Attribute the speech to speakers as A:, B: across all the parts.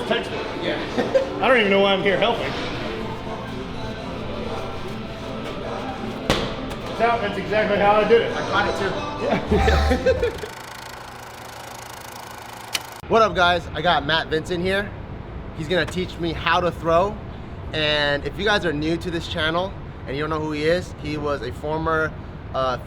A: textbook.
B: Yeah.
A: I don't even know why I'm here helping. That's exactly how I did it.
B: I caught it too. Yeah. What up, guys? I got Vincent here. He's gonna teach me how to throw. And if you guys are new to this channel and you don't know who he is, he was a former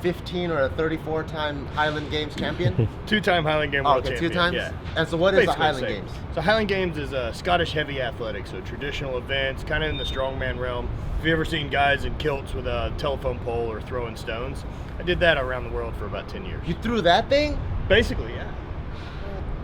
B: 15 or a 34-time Highland Games champion.
A: Two-time Highland Games world champion.
B: 2 times?
A: Yeah.
B: And so what is the
A: Basically
B: Highland
A: the same.
B: Games?
A: So Highland Games is Scottish heavy athletics, so traditional events, kind of in the strongman realm. Have you ever seen guys in kilts with a telephone pole or throwing stones? I did that around the world for about 10 years.
B: You threw that thing?
A: Basically, yeah.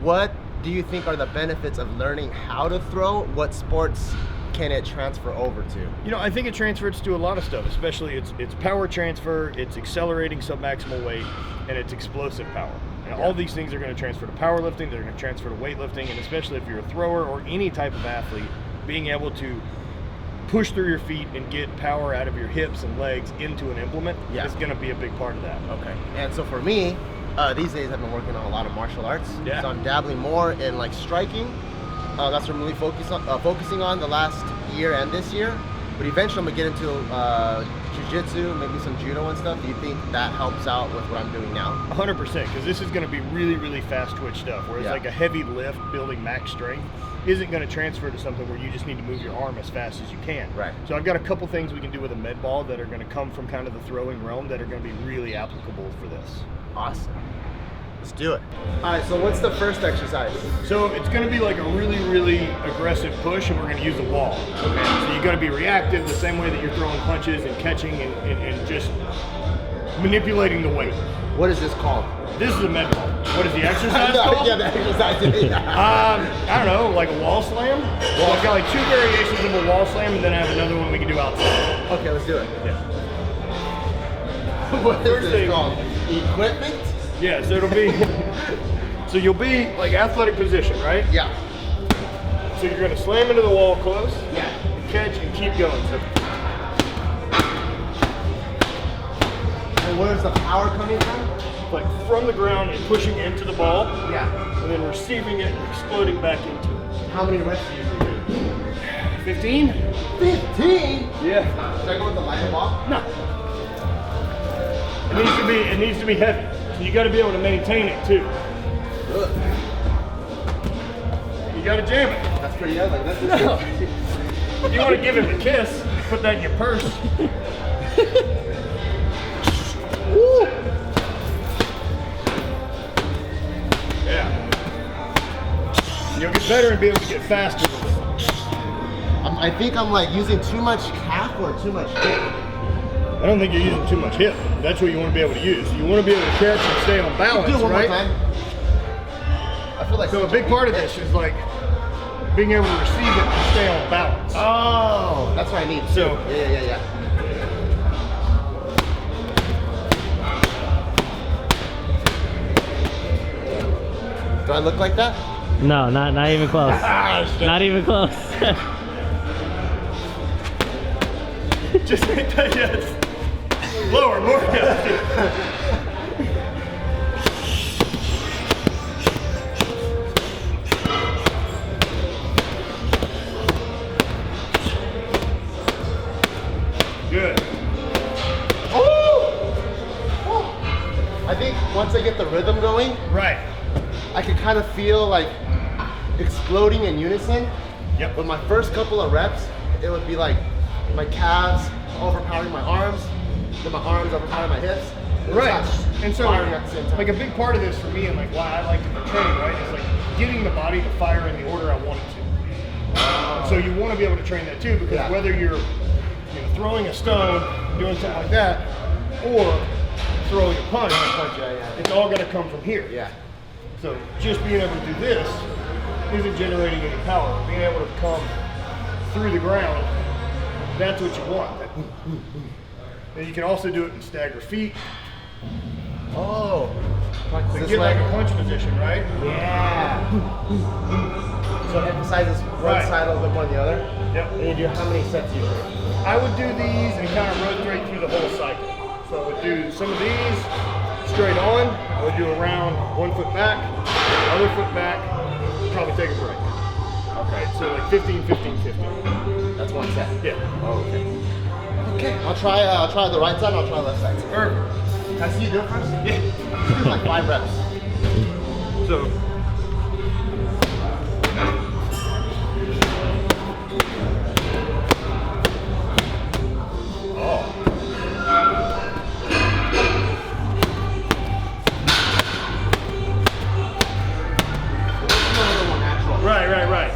B: What do you think are the benefits of learning how to throw? What sports can it transfer over to?
A: You know, I think it transfers to a lot of stuff, especially it's power transfer, it's accelerating submaximal weight, and it's explosive power. And all these things are going to transfer to powerlifting, they're going to transfer to weightlifting, and especially if you're a thrower or any type of athlete, being able to push through your feet and get power out of your hips and legs into an implement is going to be a big part of that.
B: Okay. And so for me, these days I've been working on a lot of martial arts.
A: Yeah.
B: So I'm dabbling more in like striking. That's what I'm really focusing on the last year and this year. But eventually I'm gonna get into jiu-jitsu, maybe some judo and stuff. Do you think that helps out with what I'm doing now?
A: 100%, because this is gonna be really, really fast twitch stuff, whereas like a heavy lift, building max strength, isn't gonna transfer to something where you just need to move your arm as fast as you can.
B: Right.
A: So I've got a couple things we can do with a med ball that are gonna come from kind of the throwing realm that are gonna be really applicable for this.
B: Awesome. Let's do it. All right, so what's the first exercise?
A: So it's going to be like a really, really aggressive push, and we're going to use the wall. Okay. So you got to be reactive the same way that you're throwing punches and catching and just manipulating the weight.
B: What is this called?
A: This is a med ball. What is the exercise called?
B: Yeah, the exercise.
A: I don't know, like a wall slam. Well, I've got like 2 variations of a wall slam, and then I have another one we can do outside.
B: Okay, let's do it.
A: Yeah.
B: What is this called? Equipment?
A: Yeah, so it'll be, so you'll be like athletic position, right?
B: Yeah.
A: So you're gonna slam into the wall close.
B: Yeah.
A: Catch and keep going. So,
B: and where's the power coming from?
A: like from the ground and pushing into the ball.
B: Yeah.
A: And then receiving it and exploding back into it.
B: How many reps do you do?
A: 15?
B: 15?
A: Yeah.
B: Should I go with the lighter ball?
A: No. It needs to be heavy. So you got to be able to maintain it too.
B: Good.
A: You got to jam it.
B: That's pretty heavy. That's
A: No. If you want to give him a kiss, put that in your purse.
B: Woo.
A: Yeah. You'll get better and be able to get faster with it.
B: I think I'm like using too much calf or too much hip.
A: I don't think you're using too much hip. That's what you want to be able to use. You want to be able to catch and stay on balance,
B: Do it one
A: right?
B: more time. I feel like
A: so a big part of this is like being able to receive it and stay on balance.
B: Oh, that's what I need.
A: So
B: yeah. Do I look like that?
C: No, not even close. Not even close.
A: just like that, yes. Lower, more. Good.
B: I think once I get the rhythm going,
A: Right.
B: I can kind of feel like exploding in unison.
A: Yep.
B: But my first couple of reps, it would be like my calves overpowering my arms, then my arms overpowering my hips.
A: Right. And so,
B: firing at the same time.
A: like a big part of this for me and like why I like to train, right, is like getting the body to fire in the order I want it to. So you want to be able to train that too, because whether you're throwing a stone, doing something like that, or throwing a punch, it's all going to come from here.
B: Yeah.
A: So just being able to do this isn't generating any power. Being able to come through the ground, that's what you want. And you can also do it in stagger feet.
B: Oh.
A: So get like a punch position, right?
B: Yeah. So emphasizes one side a little bit more than the other.
A: Yep.
B: And you do how many sets usually?
A: I would do these and kind of rotate through the whole cycle. So I would do some of these straight on. I would do a round 1 foot back, other foot back, probably take a break. Okay, so like 15, 15, 15.
B: That's one set.
A: Yeah.
B: Oh, okay. Okay, I'll try the right side, and I'll try the left side.
A: Perfect.
B: Can I see you do it first?
A: Yeah.
B: Do like 5 reps.
A: So. Oh. Right.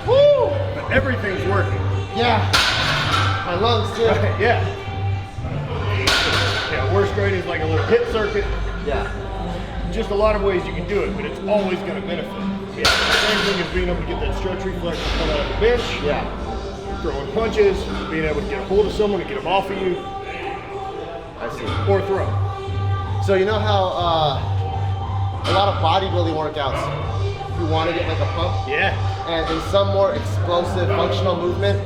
B: Woo!
A: Everything's working.
B: Yeah. My lungs too.
A: Right, yeah. Yeah, worst grade is like a little hip circuit.
B: Yeah.
A: Just a lot of ways you can do it, but it's always going to benefit. Yeah. Same thing as being able to get that stretch reflex to come out of the bench.
B: Yeah.
A: Throwing punches, being able to get a hold of someone and get them off of you.
B: I see.
A: Or throw.
B: So you know how a lot of bodybuilding workouts, you want to get like a pump,
A: Yeah.
B: and in some more explosive functional movement,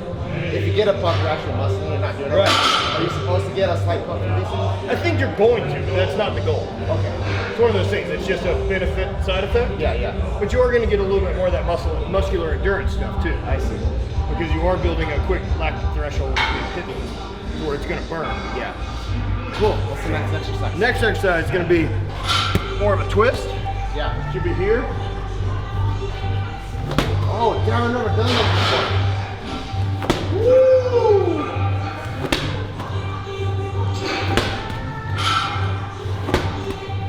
B: if you get a pump, you're actually muscling, you're not doing it.
A: Right.
B: Are you supposed to get a slight pump from these things?
A: I think you're going to, but that's not the goal.
B: Okay.
A: It's one of those things. It's just a benefit side effect.
B: Yeah.
A: But you are going to get a little bit more of that muscular endurance stuff too.
B: I see.
A: Because you are building a quick lactic threshold where it's going to burn.
B: Yeah. Cool. What's the next exercise?
A: Next exercise is going to be more of a twist.
B: Yeah.
A: Should be here.
B: Oh, damn, I've never done that
A: Woo!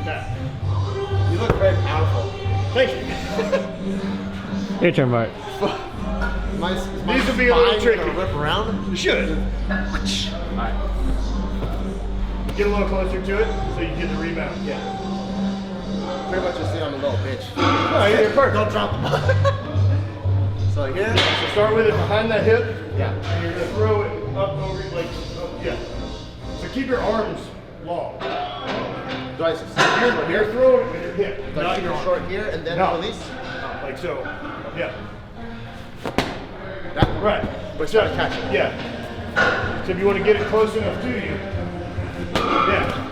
A: That.
B: before. You look very powerful.
A: Thank you.
C: Your turn, Bart.
A: These would be a little tricky.
B: Whip around.
A: You should.
B: Alright.
A: Get a little closer to it so you get the rebound. Yeah.
B: Pretty much just say I'm a little bitch.
A: Oh, you're perfect.
B: Don't drop the ball. So here.
A: So start with it behind that hip.
B: Yeah.
A: And you're gonna throw it up over your legs. Yeah. So keep your arms long.
B: Do I sit
A: You're throwing it with your hip.
B: Do I
A: not
B: keep
A: your
B: it
A: arm.
B: short here and then
A: No.
B: release?
A: Like so. Yeah.
B: That one.
A: Right.
B: But try to catch it.
A: Yeah. So if you want to get it close enough to you, yeah.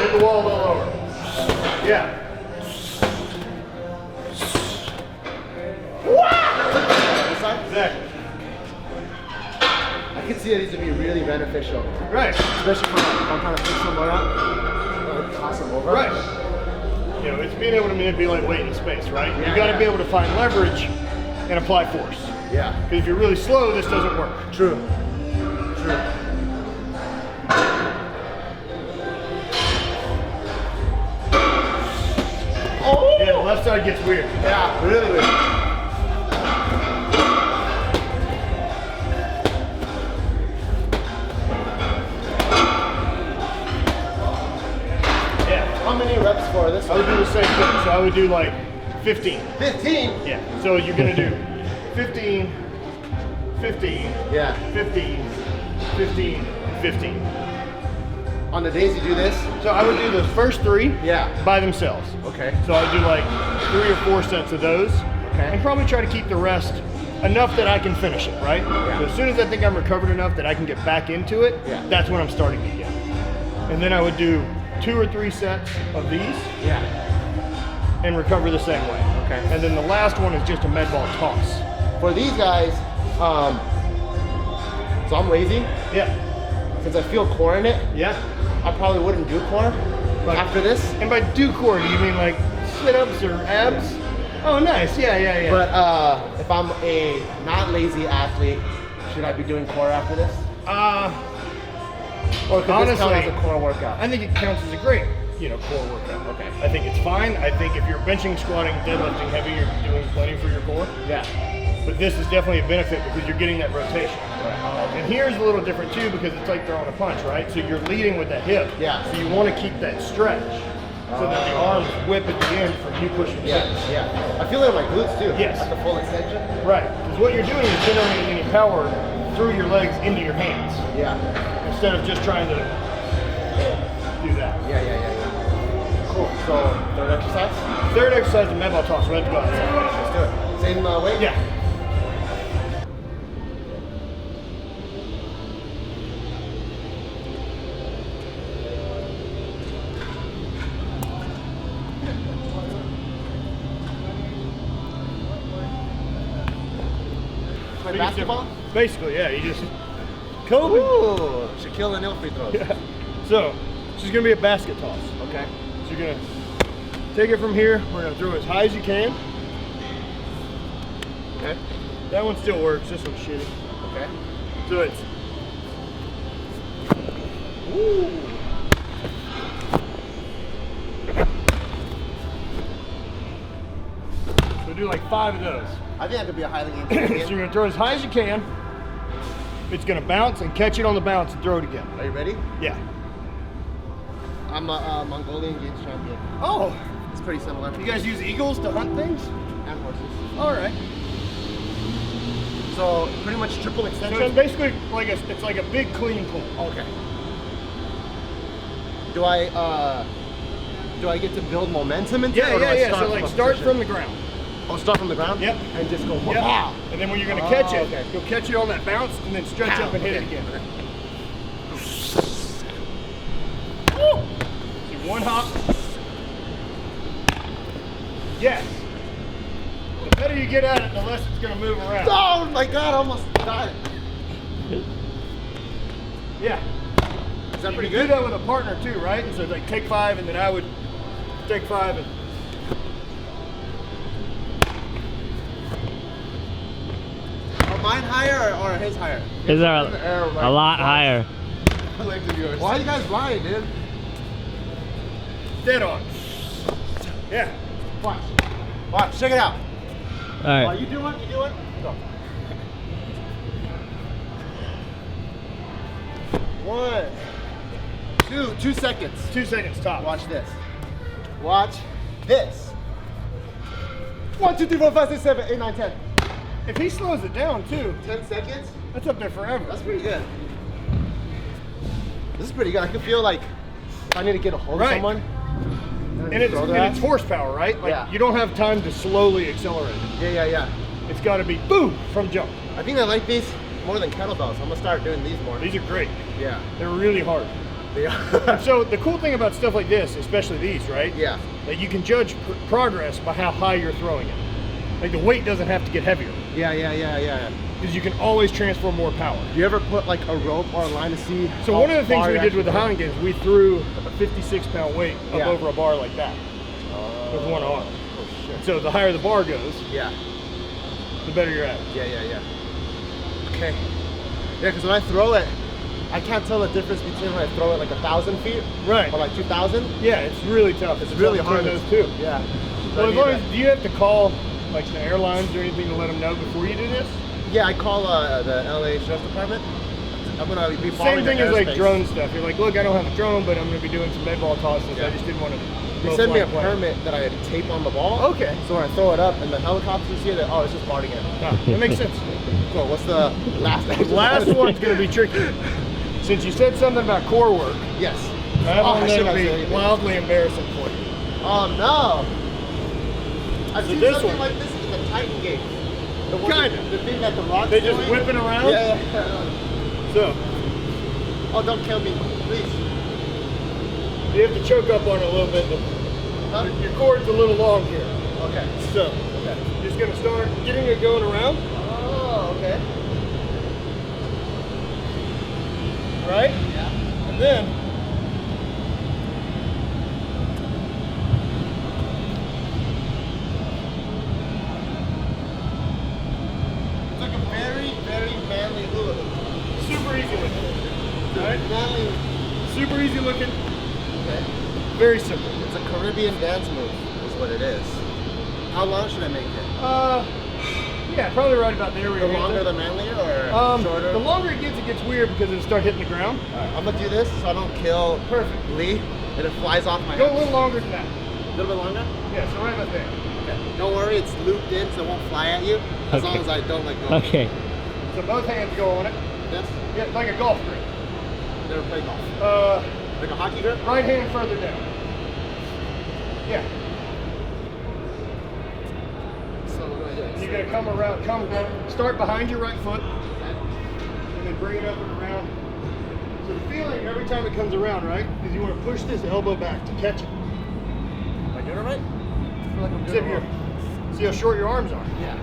A: Hit the wall a little over. Yeah.
B: This side?
A: Exactly.
B: I can see that these would be really beneficial.
A: Right.
B: Especially if I'm trying to pick someone up. Toss them over.
A: Right. You know, it's being able to manipulate weight in space, right?
B: Yeah,
A: You got to
B: yeah.
A: be able to find leverage and apply force.
B: Yeah.
A: Because if you're really slow, this doesn't work.
B: True. Oh!
A: Yeah, the left side gets weird.
B: Yeah, really weird.
A: Yeah.
B: How many reps for this
A: I would do the same thing. So I would do like 15.
B: 15?
A: Yeah. So you're going to do 15, 15,
B: Yeah.
A: 15, 15, 15.
B: On the days you do this?
A: So I would do the first 3
B: Yeah.
A: by themselves.
B: Okay.
A: So I'd do like 3 or 4 sets of those.
B: Okay.
A: And probably try to keep the rest enough that I can finish it, right?
B: Yeah.
A: So as soon as I think I'm recovered enough that I can get back into it,
B: Yeah.
A: that's when I'm starting to get. And then I would do 2 or 3 sets of these
B: Yeah.
A: and recover the same way.
B: Okay.
A: And then the last one is just a med ball toss.
B: For these guys, so I'm lazy.
A: Yeah.
B: Since I feel core in it,
A: Yeah.
B: I probably wouldn't do core
A: Right.
B: after this.
A: And by do core, do you mean like sit-ups or abs? Oh, nice. Yeah.
B: But if I'm a not lazy athlete, should I be doing core after this? Or could this count
A: honestly,
B: as a core workout?
A: I think it counts as a great, core workout.
B: Okay.
A: I think it's fine. I think if you're benching, squatting, deadlifting heavy, you're doing plenty for your core.
B: Yeah.
A: But this is definitely a benefit because you're getting that rotation. And here's a little different too because it's like throwing a punch, right? So you're leading with that hip.
B: Yeah.
A: So you want to keep that stretch so that the arms whip at the end from you pushing the
B: Yeah,
A: hips.
B: yeah. I feel it in my glutes too.
A: Yes.
B: At the full extension.
A: Right. Because what you're doing is generating any power through your legs into your hands
B: Yeah.
A: instead of just trying to do that.
B: Yeah. Cool. So, third exercise?
A: Third exercise, the med ball toss. We have to go outside.
B: Let's do it. Same weight?
A: Yeah.
B: basketball?
A: Basically, yeah. You just Kobe.
B: Ooh, Shaquille O'Neal free throws.
A: Yeah. So, it's just gonna be a basket toss.
B: Okay.
A: So you're gonna take it from here. We're gonna throw as high as you can.
B: Okay.
A: That one still works. This one's shitty.
B: Okay.
A: So it's.
B: Ooh.
A: So do like 5 of those.
B: I think that could be a Highland
A: So
B: game.
A: you're gonna throw as high as you can. It's gonna bounce and catch it on the bounce and throw it again.
B: Are you ready?
A: Yeah.
B: I'm a Mongolian Games champion.
A: Oh,
B: It's pretty similar.
A: you guys use eagles to hunt things?
B: And horses.
A: All right.
B: So pretty much triple
A: So
B: extension.
A: it's basically like it's like a big clean pull.
B: Okay. Do I get to build momentum into it?
A: Yeah,
B: or do I
A: yeah, yeah.
B: start
A: So like
B: a
A: start
B: position?
A: from the ground.
B: Oh, start from the ground?
A: Yep.
B: And just go,
A: Yep.
B: wow.
A: And then when you're gonna catch it,
B: okay.
A: you'll catch it on that bounce and then stretch
B: Pow.
A: up and hit it
B: Okay.
A: again. Woo! See, one hop. Yes. The better you get at it, the less it's gonna move around.
B: Oh my God, I almost died.
A: Yeah.
B: Is that
A: You
B: pretty
A: can
B: good?
A: do that with a partner too, right? And so like take 5 and then I would take 5 and
B: Are mine higher or his higher?
C: His are a lot higher.
A: legs of yours.
B: Why are you guys lying, dude?
A: Dead on. Yeah.
B: Watch. Watch, check it out.
C: All right.
B: You do it, Go. 1, 2, 2 seconds.
A: 2 seconds top.
B: Watch this. Watch this. 1, 2, 3, 4, 5, 6, 7, 8, 9, 10.
A: If he slows it down too,
B: 10 seconds?
A: that's up there forever.
B: That's pretty good. This is pretty good. I can feel like if I need to get a hold of
A: Right.
B: someone.
A: And it's horsepower, right? Like
B: Yeah.
A: you don't have time to slowly accelerate it.
B: Yeah.
A: It's got to be boom from jump.
B: I think I like these more than kettlebells. I'm gonna start doing these more.
A: These are great.
B: Yeah.
A: They're really hard.
B: They are.
A: So the cool thing about stuff like this, especially these, right?
B: Yeah.
A: That you can judge progress by how high you're throwing it. Like the weight doesn't have to get heavier
B: Yeah.
A: because you can always transfer more power.
B: Do you ever put like a rope or a line to see?
A: So
B: how
A: one of the things
B: far
A: we
B: it
A: did with the
B: actually
A: Highland Games, we threw a 56-pound weight up
B: Yeah.
A: over a bar like that with one arm.
B: Oh shit.
A: So the higher the bar goes,
B: Yeah.
A: the better you're at it.
B: Yeah. Okay. Yeah, because when I throw it, I can't tell the difference between when I throw it like 1,000 feet
A: Right.
B: or like 2,000.
A: Yeah, it's really tough.
B: It's really
A: tough
B: hard.
A: to those two.
B: Yeah.
A: Well,
B: I
A: as
B: need
A: long
B: that.
A: as, do you have to call like the airlines or anything to let them know before you do this?
B: Yeah, I call the LA Sheriff's Department. I'm gonna be
A: Same
B: following
A: thing
B: the
A: as like
B: airspace.
A: drone stuff. You're like, look, I don't have a drone, but I'm going to be doing some med ball tosses.
B: Yeah.
A: I just didn't want to.
B: They send me a permit that I had to tape on the ball.
A: Okay.
B: So when I throw it up and the helicopters see it, oh, it's just BART again.
A: Ah, that makes sense.
B: So what's the last?
A: Last one's going to be tricky. Since you said something about core work,
B: Yes.
A: I have
B: Oh,
A: one
B: I should've
A: that'll
B: said
A: be
B: anything.
A: wildly embarrassing for you.
B: Oh no. I've
A: So
B: seen
A: this
B: something
A: one-
B: like this in the Titan game. The one
A: Kinda.
B: The thing that the rock's
A: They just
B: doing.
A: whip it around?
B: Yeah.
A: So
B: Oh, don't kill me, please.
A: you have to choke up on it a little bit.
B: Huh?
A: Your cord's a little long here.
B: Okay.
A: So
B: Okay.
A: you're just going to start getting it going around,
B: Oh, okay.
A: right?
B: Yeah.
A: And then
B: It's like a very, very manly hula hoop.
A: super easy looking. Right?
B: Manly.
A: Super easy looking,
B: Okay.
A: very simple.
B: It's a Caribbean dance move, is what it is. How long should I make it?
A: Yeah, probably right about there.
B: The longer, the manlier, or shorter?
A: The longer it gets weird because it'll start hitting the ground.
B: I'm gonna do this so I don't kill
A: Perfect.
B: Lee, and it flies off my
A: Go a
B: hands.
A: little longer than that.
B: A little bit longer?
A: Yeah, so right about there.
B: Okay. Don't worry, it's looped in so it won't fly at you, as long
C: Okay.
B: as I don't let go.
C: Okay.
A: So both hands go on it.
B: Yes?
A: Yeah, like a golf grip.
B: Never played golf. Like a hockey grip?
A: Right hand further down. Yeah.
B: So what do I do?
A: You're gonna come around, start behind your right foot, and then bring it up and around. So the feeling every time it comes around, right, is you want to push this elbow back to catch it.
B: Am I doing it right? I feel like I'm
A: See,
B: doing
A: if
B: it
A: you're,
B: wrong.
A: see how short your arms are.
B: Yeah.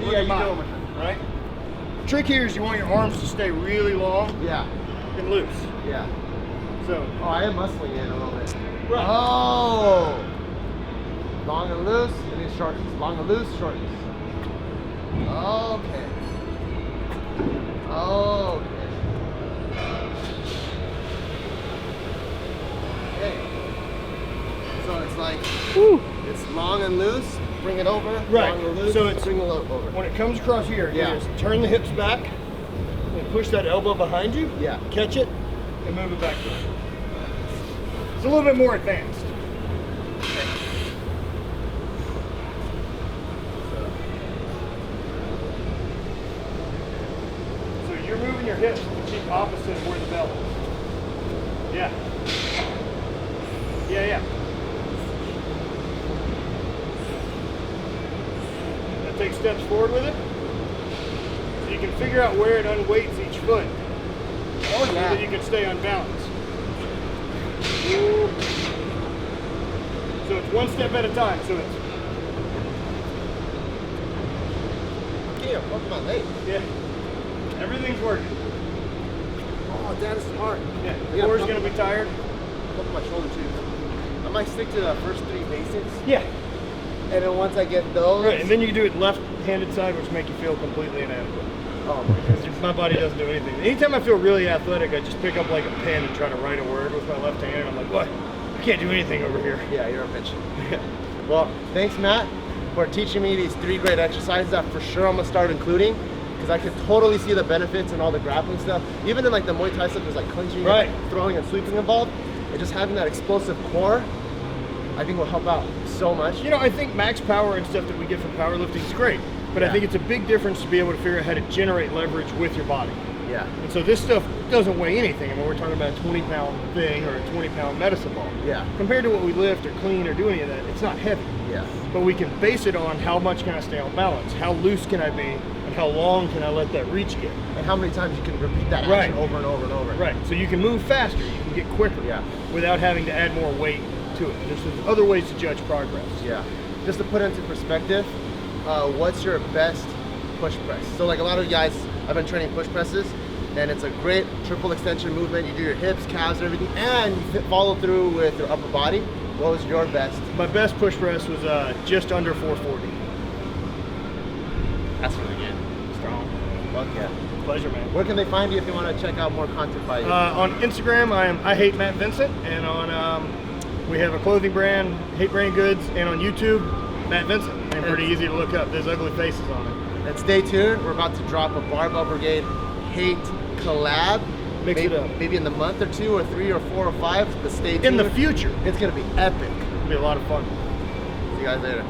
A: Look
B: Yeah,
A: at
B: you
A: mine,
B: do it.
A: right? trick here is you want your arms to stay really long
B: Yeah.
A: and loose.
B: Yeah.
A: So,
B: Oh, I am muscling in a little bit.
A: right.
B: Oh. Long and loose, and then shortens. Long and loose, shortens. Okay. Okay. Okay. So it's like,
C: Woo.
B: it's long and loose, bring it over.
A: Right.
B: Long and loose,
A: So it's-
B: bring it over.
A: When it comes across here,
B: Yeah.
A: you just turn the hips back and push that elbow behind you.
B: Yeah.
A: Catch it and move it back to it. It's a little bit more advanced. So you're moving your hips to keep opposite of where the bell is. Yeah. Yeah, yeah. Now take steps forward with it. So you can figure out where it unweights each foot.
B: Oh,
A: So
B: yeah.
A: that you can stay unbalanced. Ooh. So it's one step at a time. So it's,
B: Okay, I'm poking my leg.
A: yeah, everything's working.
B: Oh, that is smart.
A: Yeah,
B: Yeah,
A: core's
B: pump-
A: gonna be tired.
B: Poking my shoulder too. I might stick to the first 3 basics,
A: Yeah,
B: and then once I get those.
A: right. And then you can do it left-handed side, which make you feel completely inadequate.
B: Oh my goodness.
A: My body doesn't do anything. Anytime I feel really athletic, I just pick up like a pen and try to write a word with my left hand. And I'm like, what? I can't do anything over here.
B: Yeah, you're a bitch. Well, thanks, Matt, for teaching me these 3 great exercises that for sure I'm gonna start including, because I can totally see the benefits and all the grappling stuff. Even in like the Muay Thai stuff, there's like clinching,
A: Right.
B: and throwing, and sweeping involved, and just having that explosive core, I think will help out so much.
A: You know, I think max power and stuff that we get from powerlifting is great, but I
B: Yeah.
A: think it's a big difference to be able to figure out how to generate leverage with your body.
B: Yeah.
A: And so this stuff doesn't weigh anything. I mean, we're talking about a 20-pound thing or a 20-pound medicine ball.
B: Yeah.
A: Compared to what we lift or clean or do any of that, it's not heavy.
B: Yeah.
A: But we can base it on how much can I stay on balance, how loose can I be, and how long can I let that reach get.
B: And how many times you can repeat that
A: Right.
B: action over and over and over.
A: Right, so you can move faster, you can get quicker,
B: Yeah.
A: without having to add more weight to it. There's other ways to judge progress.
B: Yeah. Just to put into perspective, what's your best push press? So like a lot of you guys, I've been training push presses, and it's a great triple extension movement. You do your hips, calves, everything, and you follow through with your upper body. What was your best?
A: My best push press was just under 440.
B: That's really good.
A: Strong.
B: Fuck yeah.
A: Pleasure, man.
B: Where can they find you if they want to check out more content by you?
A: On Instagram, I hate Matt Vincent, and on we have a clothing brand, Hate Brand Goods, and on YouTube, Matt Vincent. And pretty easy to look up. There's ugly faces on it.
B: And stay tuned. We're about to drop a Barbell Brigade Hate collab.
A: Mix
B: maybe,
A: it up.
B: Maybe in the month or 2 or 3 or 4 or 5. But stay tuned.
A: In the future,
B: It's gonna be epic.
A: it'll be a lot of fun.
B: See you guys later.